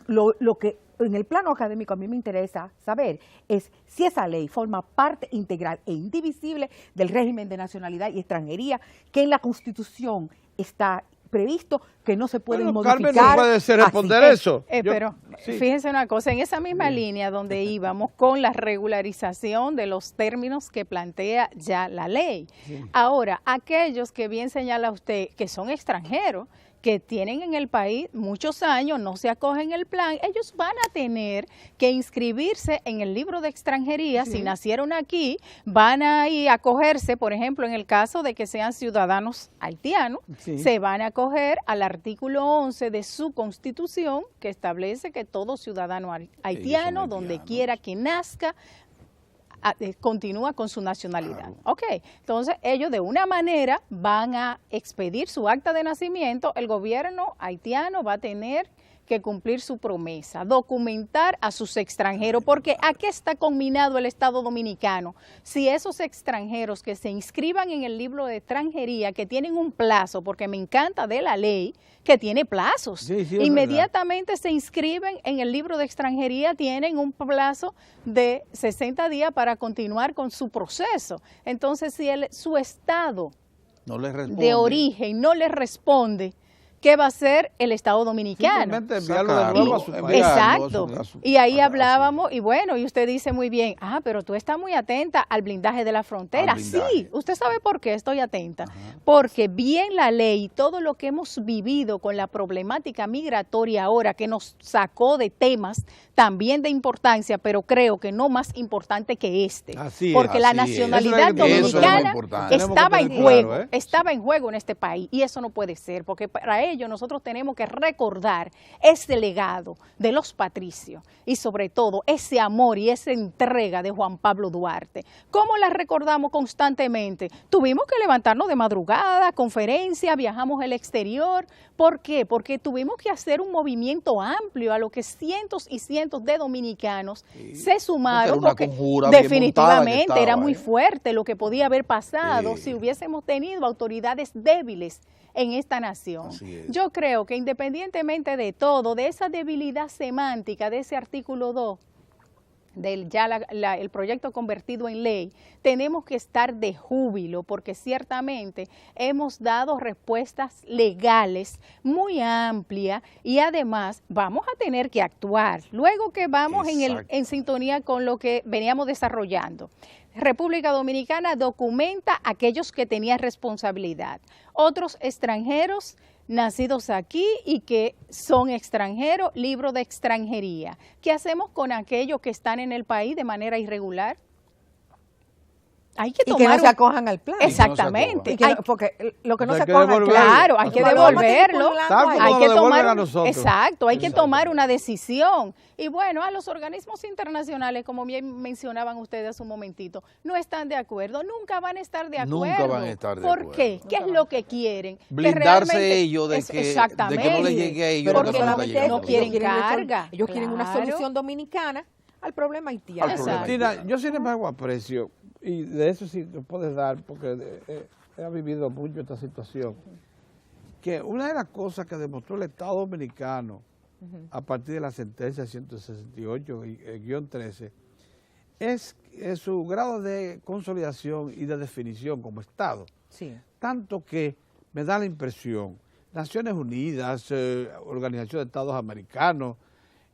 Lo que en el plano académico a mí me interesa saber es si esa ley forma parte integral e indivisible del régimen de nacionalidad y extranjería que en la Constitución está previsto que no se pueden Bueno, modificar. Carmen no puede ser responder así. eso. Yo- Pero sí. fíjense una cosa, en esa misma línea donde íbamos con la regularización de los términos que plantea ya la ley. Ahora, aquellos que bien señala usted que son extranjeros, que tienen en el país muchos años, no se acogen el plan, ellos van a tener que inscribirse en el libro de extranjería, si nacieron aquí, van a ir a acogerse, por ejemplo, en el caso de que sean ciudadanos haitianos, Sí. se van a acoger al artículo 11 de su constitución, que establece que todo ciudadano haitiano, donde haitianos. quiera que nazca, continúa con su nacionalidad. Ok, entonces ellos de una manera van a expedir su acta de nacimiento, el gobierno haitiano va a tener que cumplir su promesa, documentar a sus extranjeros, porque ¿a qué está combinado el Estado Dominicano? Si esos extranjeros que se inscriban en el libro de extranjería, que tienen un plazo, porque me encanta de la ley, que tiene plazos, Sí, sí, es inmediatamente se inscriben en el libro de extranjería, tienen un plazo de 60 días para continuar con su proceso. Entonces, si su Estado No les responde. de origen no le responde, ¿qué va a hacer el Estado Dominicano? Simplemente enviarlo de Sacarlo, nuevo a su país. enviarlo. Exacto. Y ahí hablábamos, y bueno, y usted dice muy bien, pero tú estás muy atenta al blindaje de la frontera. Al blindaje. Sí, usted sabe por qué estoy atenta. Porque bien la ley y todo lo que hemos vivido con la problemática migratoria ahora, que nos sacó de temas también de importancia, pero creo que no más importante que este. Así es, porque la así es. nacionalidad Eso es lo que- eso es lo dominicana importante. estaba en Tenemos que juego, tener claro, ¿eh? estaba en juego en este país, y eso no puede ser, porque para ello nosotros tenemos que recordar ese legado de los patricios y sobre todo ese amor y esa entrega de Juan Pablo Duarte. ¿Cómo la recordamos constantemente? Tuvimos que levantarnos de madrugada, conferencia, viajamos al exterior. ¿Por qué? Porque tuvimos que hacer un movimiento amplio a lo que cientos y cientos de dominicanos se sumaron, Porque porque era una conjura bien montada que definitivamente estaba, era muy ¿eh? fuerte lo que podía haber pasado Sí. si hubiésemos tenido autoridades débiles en esta nación. Así es. Yo creo que independientemente de todo, de esa debilidad semántica de ese artículo 2, del el proyecto convertido en ley, tenemos que estar de júbilo porque ciertamente hemos dado respuestas legales muy amplias y además vamos a tener que actuar. Luego que vamos Exacto. en sintonía con lo que veníamos desarrollando. República Dominicana documenta a aquellos que tenían responsabilidad. Otros extranjeros nacidos aquí y que son extranjeros, libro de extranjería. ¿Qué hacemos con aquellos que están en el país de manera irregular? Hay que Y tomar que no un- se acojan al plan. Exactamente. Y que Hay- porque lo que no Hay se que acojan al devolverlo. plan. Claro, hay que Claro. devolverlo. Tal como Hay lo que devuelven tomar, a nosotros. exacto, hay que tomar una decisión. Y bueno, a los organismos internacionales, como bien mencionaban ustedes hace un momentito, no están de acuerdo, nunca van a estar de acuerdo. Nunca van a estar de ¿Por acuerdo. qué? ¿Qué es lo que quieren? Que Blindarse realmente- ellos de que no exactamente. les llegue a ellos Pero lo porque que no nunca solamente llega a no nosotros. quieren ellos carga. Ellos quieren una Claro. solución dominicana al problema haitiano. Al problema. Cristina, yo sin embargo aprecio, y de eso sí te puedes dar, porque he vivido mucho esta situación, que una de las cosas que demostró el Estado Dominicano a partir de la sentencia 168-13 es su grado de consolidación y de definición como Estado. Sí. Tanto que me da la impresión, Naciones Unidas, Organización de Estados Americanos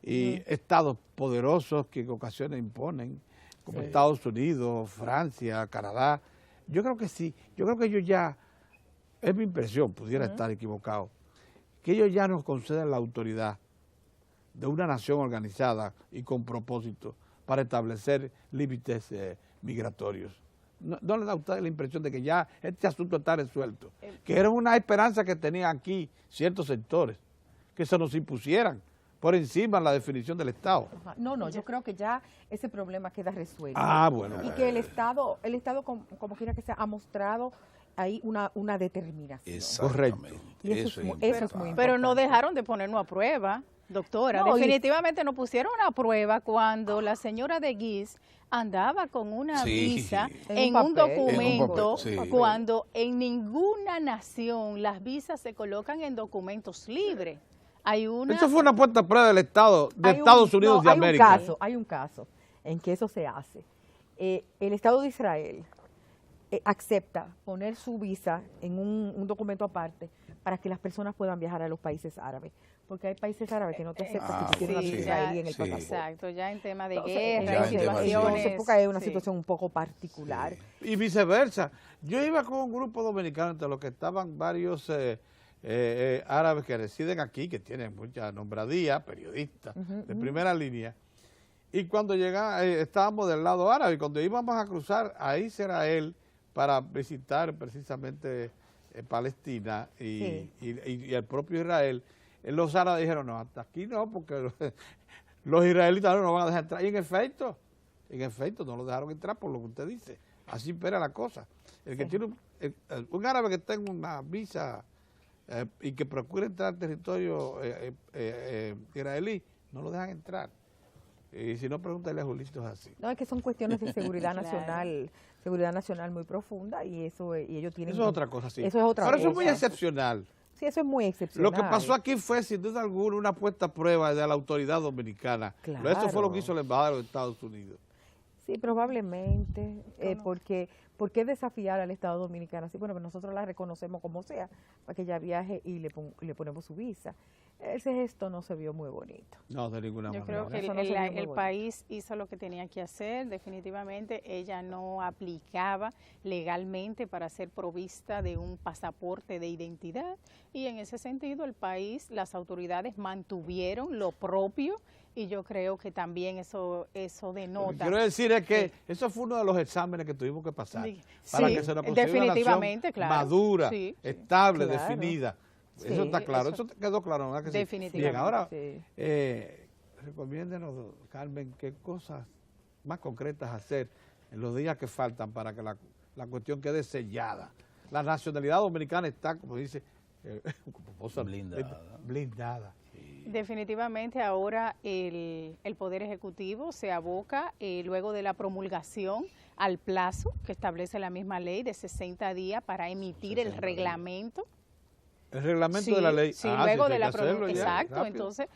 y estados poderosos que en ocasiones imponen, como Estados Unidos, Francia, Canadá, yo creo que sí, yo creo que ellos ya, es mi impresión, pudiera estar equivocado, que ellos ya nos conceden la autoridad de una nación organizada y con propósito para establecer límites migratorios. ¿No le da a usted la impresión de que ya este asunto está resuelto? Que era una esperanza que tenían aquí ciertos sectores, que se nos impusieran por encima de la definición del Estado. Ajá. No, yo creo que ya ese problema queda resuelto. Ah, bueno. Y que el Estado como quiera que sea, ha mostrado ahí una determinación. Exactamente. Y eso es muy importante. Pero no dejaron de ponernos a prueba, doctora. No, definitivamente nos pusieron a prueba cuando la señora de Guis andaba con una visa en un documento, cuando en ninguna nación las visas se colocan en documentos libres. Eso fue una puesta a prueba del Estado, de Estados Unidos de América. Hay un caso en que eso se hace. El Estado de Israel acepta poner su visa en un documento aparte para que las personas puedan viajar a los países árabes. Porque hay países árabes que no te aceptan si tú tienes una visa israelí en el pasaporte. Exacto, ya en tema de Entonces, guerra, situaciones, porque hay una situación un poco particular. Y viceversa. Yo iba con un grupo dominicano, entre los que estaban varios árabes que residen aquí, que tienen mucha nombradía, periodistas de primera línea. Y cuando estábamos del lado árabe, y cuando íbamos a cruzar a Israel para visitar precisamente Palestina y el propio Israel, los árabes dijeron, no, hasta aquí no, porque los israelitas no nos van a dejar entrar. Y en efecto, no lo dejaron entrar por lo que usted dice. Así espera la cosa. El que tiene un árabe que tenga una visa y que procure entrar al territorio israelí, no lo dejan entrar. Y si no, pregúntale a Julito, es así. No, es que son cuestiones de seguridad nacional muy profunda y ellos tienen... Eso es otra cosa, sí. Eso es otra Pero cosa. eso es muy excepcional. Sí, eso es muy excepcional. Lo que pasó aquí fue, sin duda alguna, una puesta a prueba de la autoridad dominicana. Claro. Eso fue lo que hizo la Embajada de los Estados Unidos. Sí, probablemente, porque ¿por qué desafiar al Estado Dominicano? Sí, bueno, pues nosotros la reconocemos como sea, para que ella viaje y le ponemos su visa. Ese gesto no se vio muy bonito. No, de ninguna Yo manera. creo que el país hizo lo que tenía que hacer. Definitivamente ella no aplicaba legalmente para ser provista de un pasaporte de identidad y en ese sentido el país, las autoridades mantuvieron lo propio y yo creo que también eso denota. Lo que quiero decir es que eso fue uno de los exámenes que tuvimos que pasar para que se nos consiga definitivamente, una nación madura, estable, claro. definida. Eso está claro, eso quedó claro, ¿verdad que sí? Definitivamente. Bien, ahora, recomiéndenos, Carmen, qué cosas más concretas hacer en los días que faltan para que la cuestión quede sellada. La nacionalidad dominicana está, como dice, blindada. Definitivamente ahora el Poder Ejecutivo se aboca luego de la promulgación al plazo que establece la misma ley de 60 días para emitir el reglamento. El reglamento de la ley. Sí, luego de la promulgación. exacto, entonces,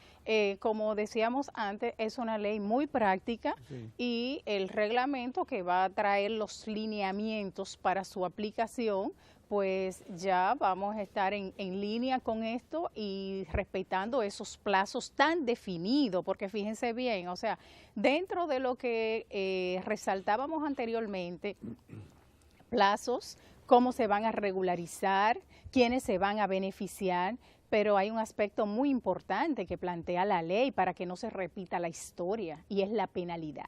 como decíamos antes, es una ley muy práctica y el reglamento que va a traer los lineamientos para su aplicación, pues ya vamos a estar en línea con esto y respetando esos plazos tan definidos, porque fíjense bien, o sea, dentro de lo que resaltábamos anteriormente, plazos, cómo se van a regularizar, quiénes se van a beneficiar, pero hay un aspecto muy importante que plantea la ley para que no se repita la historia y es la penalidad.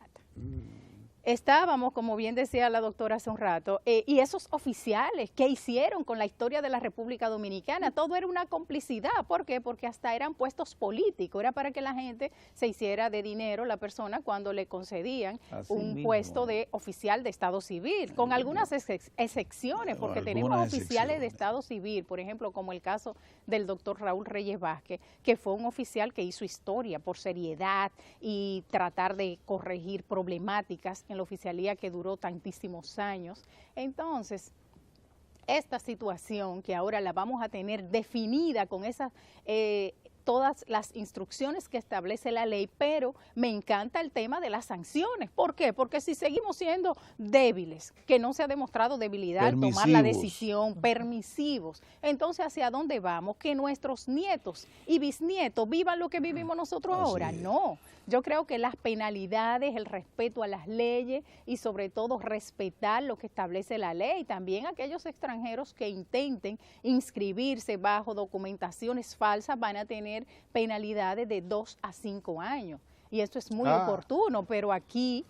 Estábamos, como bien decía la doctora hace un rato, y esos oficiales que hicieron con la historia de la República Dominicana, todo era una complicidad. ¿Por qué? Porque hasta eran puestos políticos, era para que la gente se hiciera de dinero la persona cuando le concedían un puesto de oficial de Estado Civil, con algunas excepciones, porque tenemos oficiales de Estado Civil, por ejemplo, como el caso del doctor Raúl Reyes Vázquez, que fue un oficial que hizo historia por seriedad y tratar de corregir problemáticas en la oficialía que duró tantísimos años. Entonces, esta situación que ahora la vamos a tener definida con esas todas las instrucciones que establece la ley, pero me encanta el tema de las sanciones. ¿Por qué? Porque si seguimos siendo débiles, que no se ha demostrado debilidad al tomar la decisión, permisivos, entonces ¿hacia dónde vamos? Que nuestros nietos y bisnietos vivan lo que vivimos nosotros ahora. No, yo creo que las penalidades, el respeto a las leyes y sobre todo respetar lo que establece la ley. También aquellos extranjeros que intenten inscribirse bajo documentaciones falsas van a tener penalidades de 2 a 5 años. y esto es muy oportuno, pero aquí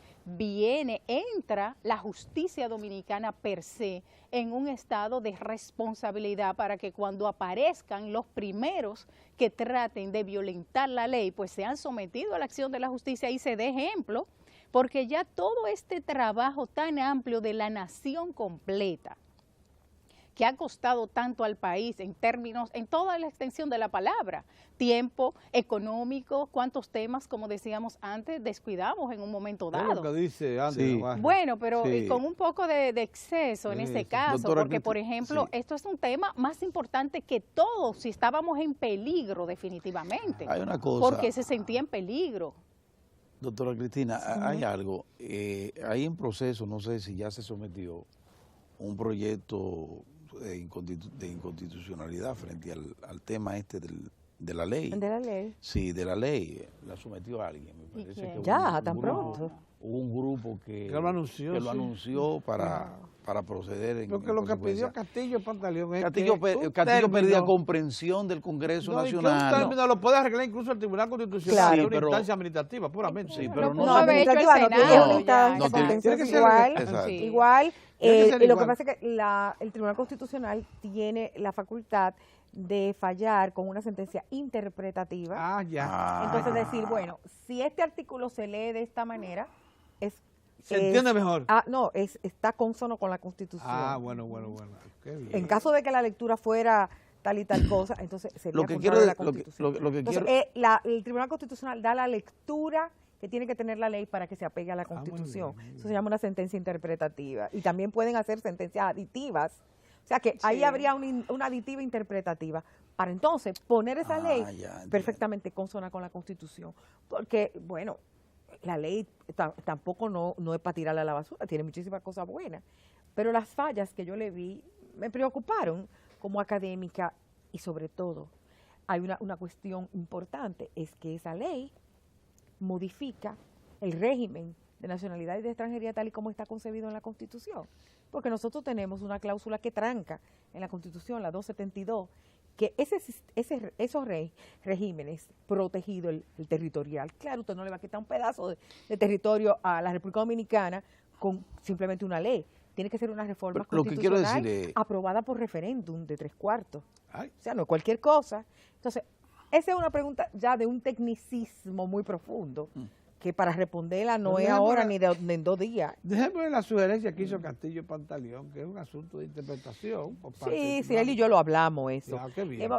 entra la justicia dominicana per se en un estado de responsabilidad para que cuando aparezcan los primeros que traten de violentar la ley, pues sean sometidos a la acción de la justicia y se dé ejemplo, porque ya todo este trabajo tan amplio de la nación completa, que ha costado tanto al país en términos, en toda la extensión de la palabra, tiempo, económico, cuántos temas, como decíamos antes, descuidamos en un momento dado. Es lo que dice Andy Navarro. Bueno, pero con un poco de exceso en ese caso, Doctora, porque por ejemplo, esto es un tema más importante que todo, si estábamos en peligro definitivamente. Hay una cosa. Porque se sentía en peligro. Doctora Cristina, hay algo, hay en proceso, no sé si ya se sometió un proyecto de inconstitucionalidad frente al tema de la ley. ¿De la ley? Sí, de la ley. La sometió alguien, me parece que Ya, tan pronto. Hubo un grupo que lo anunció, para proceder en porque lo que consecuencia. pidió Castillo Pantaleón es Castillo perdía comprensión del Congreso Nacional. Que un término lo puede arreglar incluso el Tribunal Constitucional, Claro. una instancia administrativa, puramente. Sí, pero no No, lo había hecho el administrativa no tiene Senado, una instancia no tiene- contenciosa tiene que ser- igual. Exacto. Igual, Tiene que ser lo igual. que pasa es que el Tribunal Constitucional tiene la facultad de fallar con una sentencia interpretativa. Ah, ya. Entonces decir, bueno, si este artículo se lee de esta manera, Se entiende mejor. No, está consono con la Constitución. Bueno. Qué bien. En caso de que la lectura fuera tal y tal cosa, entonces sería Lo que contrario quiero a de- la lo que- Constitución. lo que Entonces, quiero- el Tribunal Constitucional da la lectura que tiene que tener la ley para que se apegue a la muy Constitución. bien, muy Eso se llama una sentencia interpretativa. Y también pueden hacer sentencias aditivas. O sea que ahí habría una aditiva interpretativa para entonces poner esa ley ya entiendo. perfectamente consona con la Constitución. Porque, bueno, la ley tampoco no es para tirarla a la basura, tiene muchísimas cosas buenas. Pero las fallas que yo le vi me preocuparon como académica y sobre todo hay una cuestión importante, es que esa ley modifica el régimen de nacionalidad y de extranjería tal y como está concebido en la Constitución. Porque nosotros tenemos una cláusula que tranca en la Constitución, la 272, que esos regímenes protegidos, el territorial, claro, usted no le va a quitar un pedazo de territorio a la República Dominicana con simplemente una ley. Tiene que ser una reforma Lo que quiero constitucional decir es- aprobada por referéndum de 3/4. Ay. O sea, no es cualquier cosa. Entonces, esa es una pregunta ya de un tecnicismo muy profundo, que para responderla no Pero es déjame ahora una- ni en 2 días. Déjeme la sugerencia que hizo Castillo Pantaleón, que es un asunto de interpretación. Por parte Sí, del sí, él y yo lo hablamos eso. Ya, qué bien.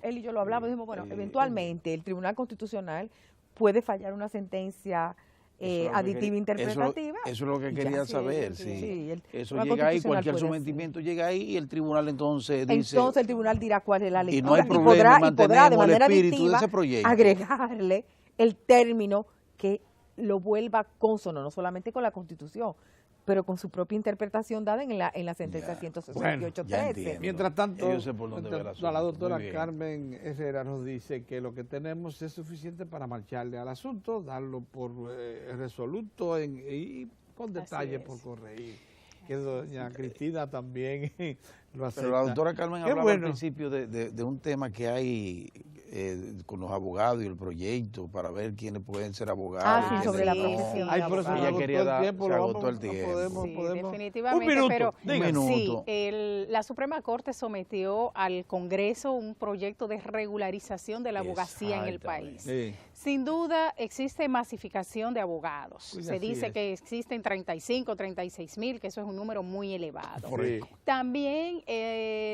Él y yo lo hablamos, dijimos, bueno, eventualmente el Tribunal Constitucional puede fallar una sentencia Eso es lo que aditiva quería- interpretativa. Eso es lo que y ya. quería saber, sí, sí. sí, el Eso Tribunal llega ahí, Constitucional cualquier puede sometimiento llega ahí y el tribunal entonces dice... Entonces el tribunal dirá cuál es la lectura Y no hay problema, podrá de mantenemos el manera espíritu de aditiva ese proyecto. agregarle el término que lo vuelva consono, no solamente con la Constitución, pero con su propia interpretación dada en la sentencia Ya. 168.13. ya entiendo. Mientras tanto, Yo sé por dónde va el la asunto. doctora Muy bien. Carmen Herrera nos dice que lo que tenemos es suficiente para marcharle al asunto, darlo por resoluto y con detalle por correír. Que doña Cristina también lo acepta. Pero la doctora Carmen Qué hablaba bueno. al principio de un tema que hay con los abogados y el proyecto para ver quiénes pueden ser abogados. Ah, y sí, quiénes sobre la no. profesión. Ay, por eso Ella se agotó quería el dar- tiempo, se lo agotó vamos- el tiempo. podemos- Sí, definitivamente, Un minuto, pero diga. Un sí, minuto. la Suprema Corte sometió al Congreso un proyecto de regularización de la abogacía en el país. Sí. Sin duda existe masificación de abogados. Pues Se así dice es. que existen 35, 36 mil, que eso es un número muy elevado. Sí. También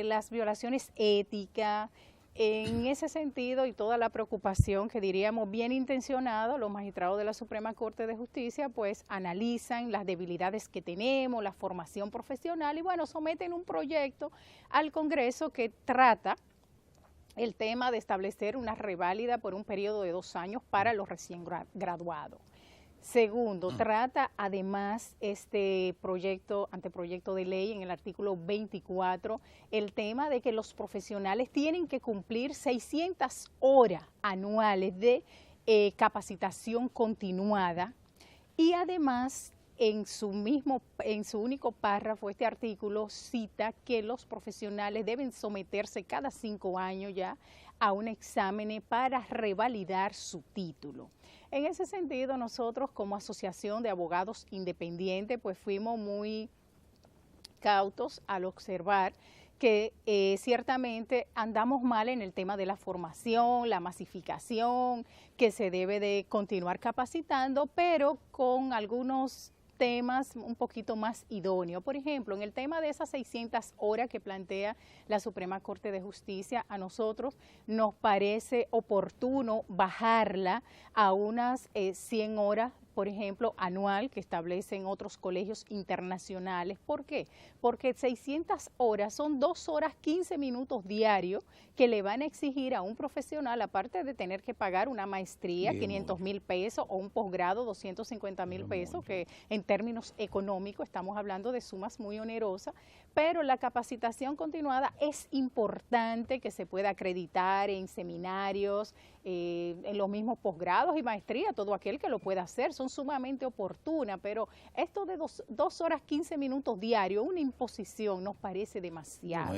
las violaciones éticas, en ese sentido, y toda la preocupación que diríamos bien intencionada, los magistrados de la Suprema Corte de Justicia pues analizan las debilidades que tenemos, la formación profesional y bueno, someten un proyecto al Congreso que trata el tema de establecer una reválida por un periodo de 2 años para los recién graduados. Segundo, trata además este anteproyecto de ley en el artículo 24, el tema de que los profesionales tienen que cumplir 600 horas anuales de capacitación continuada y además en su único párrafo este artículo cita que los profesionales deben someterse cada 5 años ya a un examen para revalidar su título. En ese sentido, nosotros como Asociación de Abogados Independientes, pues fuimos muy cautos al observar que ciertamente andamos mal en el tema de la formación, la masificación, que se debe de continuar capacitando, pero con algunos temas un poquito más idóneos. Por ejemplo, en el tema de esas 600 horas que plantea la Suprema Corte de Justicia, a nosotros nos parece oportuno bajarla a unas 100 horas, por ejemplo, anual, que establecen otros colegios internacionales. ¿Por qué? Porque 600 horas son 2 horas 15 minutos diarios que le van a exigir a un profesional, aparte de tener que pagar una maestría, 500,000 pesos, o un posgrado, 250,000 pesos, que en términos económicos estamos hablando de sumas muy onerosas, pero la capacitación continuada es importante que se pueda acreditar en seminarios, en los mismos posgrados y maestría, todo aquel que lo pueda hacer, son sumamente oportunas, pero esto de 2 horas 15 minutos diarios, una imposición, nos parece demasiado.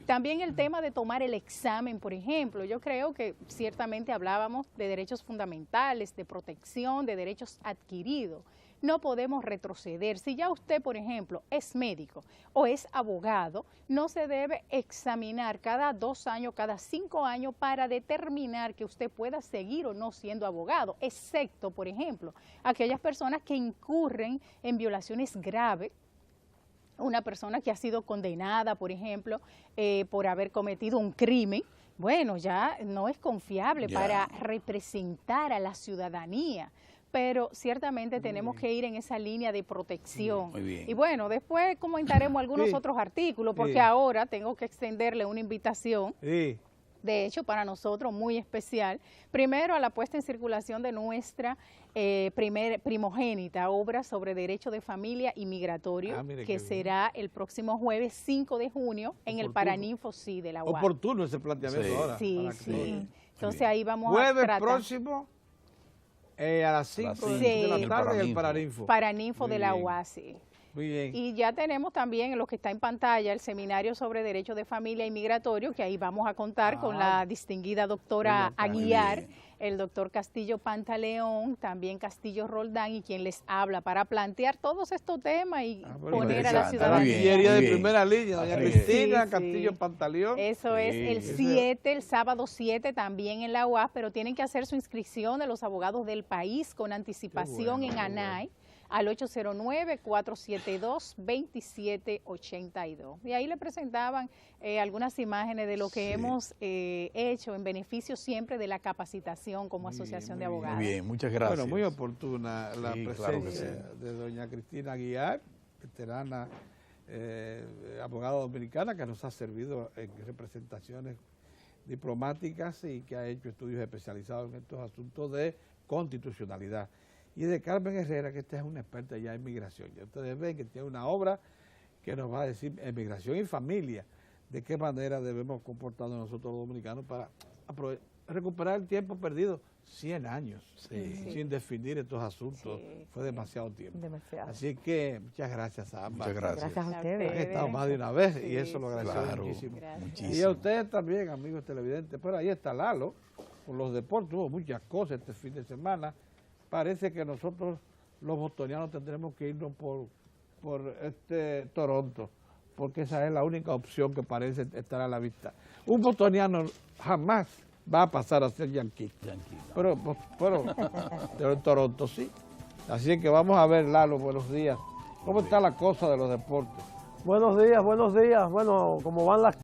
También el tema de tomar el examen, por ejemplo, yo creo que ciertamente hablábamos de derechos fundamentales, de protección, de derechos adquiridos. No podemos retroceder. Si ya usted, por ejemplo, es médico o es abogado, no se debe examinar cada 2 años, cada 5 años para determinar que usted pueda seguir o no siendo abogado, excepto, por ejemplo, aquellas personas que incurren en violaciones graves. Una persona que ha sido condenada, por ejemplo, por haber cometido un crimen, bueno, ya no es confiable para representar a la ciudadanía. Pero ciertamente tenemos que ir en esa línea de protección. Muy bien. Y bueno, después comentaremos algunos otros artículos, porque ahora tengo que extenderle una invitación, de hecho para nosotros muy especial, primero a la puesta en circulación de nuestra primogénita obra sobre derecho de familia y migratorio, que será el próximo jueves 5 de junio en el Paraninfo de la UAS. Oportuno ese planteamiento ahora. Sí. Entonces ahí vamos a jueves tratar. Próximo. A las 5 de la tarde en el Paraninfo. Paraninfo de la UAS. Muy bien. Y ya tenemos también lo que está en pantalla, el seminario sobre derecho de familia y migratorio, que ahí vamos a contar con la distinguida doctora Aguiar, el doctor Castillo Pantaleón, también Castillo Roldán, y quien les habla para plantear todos estos temas y poner a la ciudadanía. De primera línea, doña Cristina Castillo Pantaleón. Eso es el 7, el sábado 7 también en la UAS, pero tienen que hacer su inscripción de los abogados del país con anticipación en ANAI. Al 809-472-2782. Y ahí le presentaban algunas imágenes de lo que hemos hecho en beneficio siempre de la capacitación como asociación de abogados. Muy bien, muchas gracias. Bueno, muy oportuna la presencia de doña Cristina Aguiar, veterana abogada dominicana que nos ha servido en representaciones diplomáticas y que ha hecho estudios especializados en estos asuntos de constitucionalidad. Y de Carmen Herrera, que esta es una experta ya en migración. Ya ustedes ven que tiene una obra que nos va a decir en migración y familia, de qué manera debemos comportarnos nosotros los dominicanos para recuperar el tiempo perdido, 100 años, sin definir estos asuntos. Fue demasiado tiempo. Así que muchas gracias a ambas. Muchas gracias. Gracias a ustedes. Han estado más de una vez y eso lo agradecemos muchísimo. Y a ustedes también, amigos televidentes. Pero ahí está Lalo, con los deportes, hubo muchas cosas este fin de semana. Parece que nosotros los bostonianos tendremos que irnos por Toronto, porque esa es la única opción que parece estar a la vista. Un bostoniano jamás va a pasar a ser yankee, pero en Toronto sí. Así que vamos a ver, Lalo, buenos días. ¿Cómo está la cosa de los deportes? Buenos días, bueno, como van las